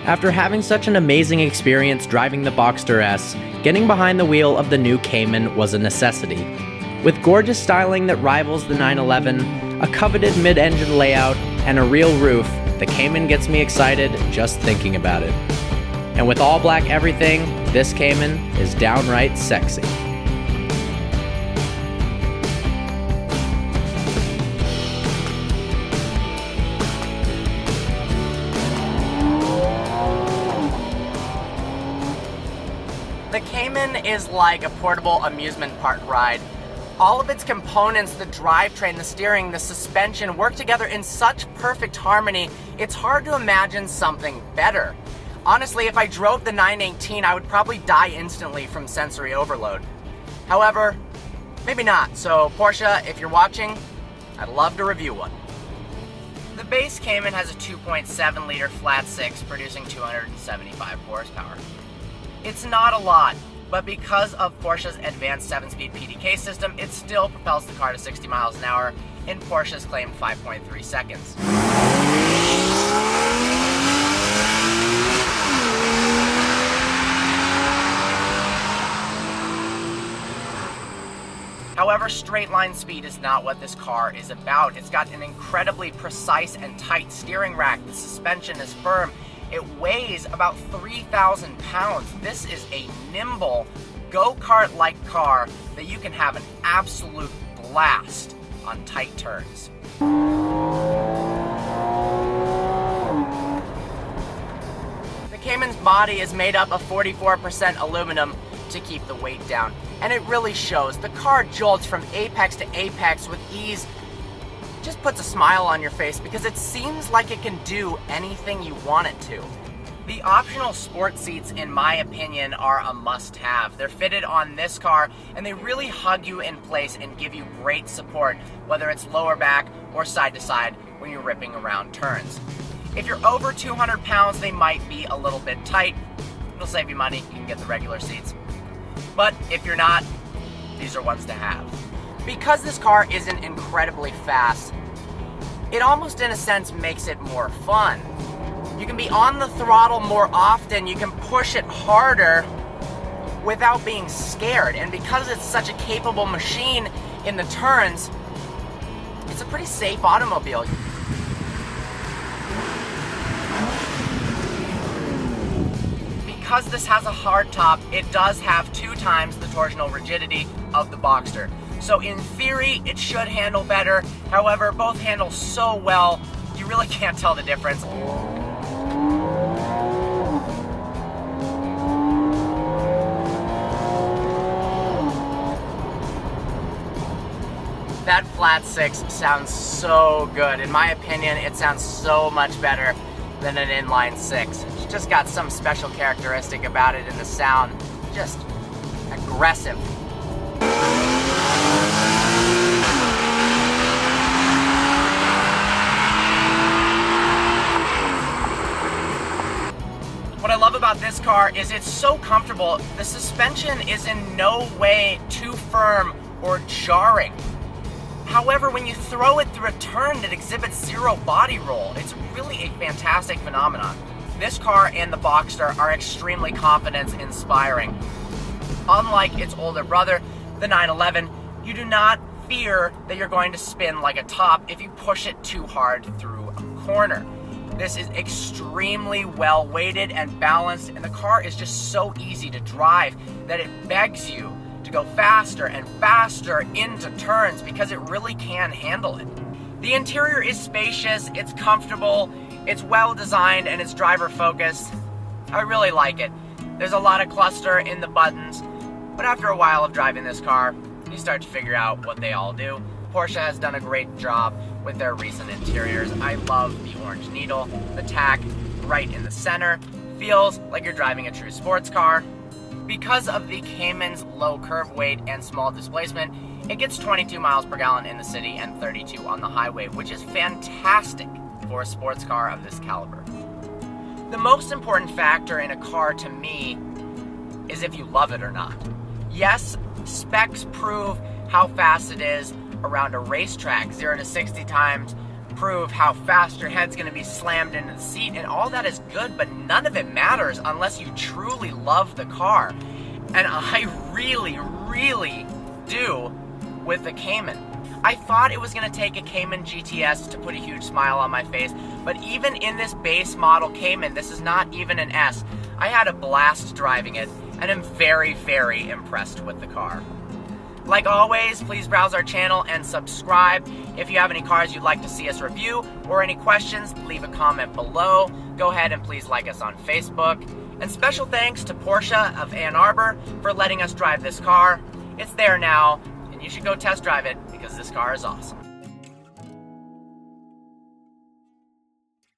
After having such an amazing experience driving the Boxster S, getting behind the wheel of the new Cayman was a necessity. With gorgeous styling that rivals the 911, a coveted mid-engine layout, and a real roof, the Cayman gets me excited just thinking about it. And with all black everything, this Cayman is downright sexy. The Cayman is like a portable amusement park ride. All of its components, the drivetrain, the steering, the suspension, work together in such perfect harmony, it's hard to imagine something better. Honestly, if I drove the 918, I would probably die instantly from sensory overload. However, maybe not. So Porsche, if you're watching, I'd love to review one. The base Cayman has a 2.7 liter flat six producing 275 horsepower. It's not a lot, but because of Porsche's advanced 7-speed PDK system, it still propels the car to 60 miles an hour in Porsche's claimed 5.3 seconds. However, straight line speed is not what this car is about. It's got an incredibly precise and tight steering rack. The suspension is firm. It weighs about 3,000 pounds. This is a nimble, go-kart-like car that you can have an absolute blast on tight turns. The Cayman's body is made up of 44% aluminum to keep the weight down, and it really shows. The car jolts from apex to apex with ease. Just puts a smile on your face because it seems like it can do anything you want it to. The optional sport seats, in my opinion, are a must-have. They're fitted on this car and they really hug you in place and give you great support, whether it's lower back or side to side when you're ripping around turns. If you're over 200 pounds, they might be a little bit tight. It'll save you money, you can get the regular seats. But if you're not, these are ones to have. Because this car isn't incredibly fast, it almost in a sense makes it more fun. You can be on the throttle more often, you can push it harder without being scared. And because it's such a capable machine in the turns, it's a pretty safe automobile. Because this has a hard top, it does have 2 times the torsional rigidity of the Boxster. So in theory, it should handle better. However, both handle so well, you really can't tell the difference. That flat six sounds so good. In my opinion, it sounds so much better than an inline six. It's just got some special characteristic about it in the sound. Just aggressive. What I love about this car is it's so comfortable. The suspension is in no way too firm or jarring. However, when you throw it through a turn, it exhibits zero body roll. It's really a fantastic phenomenon. This car and the Boxster are extremely confidence-inspiring. Unlike its older brother, the 911, you do not fear that you're going to spin like a top if you push it too hard through a corner. This is extremely well weighted and balanced, and the car is just so easy to drive that it begs you to go faster and faster into turns because it really can handle it. The interior is spacious, it's comfortable, it's well designed, and it's driver focused. I really like it. There's a lot of cluster in the buttons, but after a while of driving this car, you start to figure out what they all do. Porsche has done a great job with their recent interiors. I love the orange needle, the tack right in the center. Feels like you're driving a true sports car. Because of the Cayman's low curb weight and small displacement, it gets 22 miles per gallon in the city and 32 on the highway, which is fantastic for a sports car of this caliber. The most important factor in a car to me is if you love it or not. Yes, specs prove how fast it is around a racetrack. 0 to 60 times prove how fast your head's gonna be slammed into the seat, and all that is good, but none of it matters unless you truly love the car. And I really, really do with the Cayman. I thought it was gonna take a Cayman GTS to put a huge smile on my face, but even in this base model Cayman, this is not even an S, I had a blast driving it, and am very, very impressed with the car. Like always, please browse our channel and subscribe. If you have any cars you'd like to see us review or any questions, leave a comment below. Go ahead and please like us on Facebook. And special thanks to Porsche of Ann Arbor for letting us drive this car. It's there now, and you should go test drive it because this car is awesome.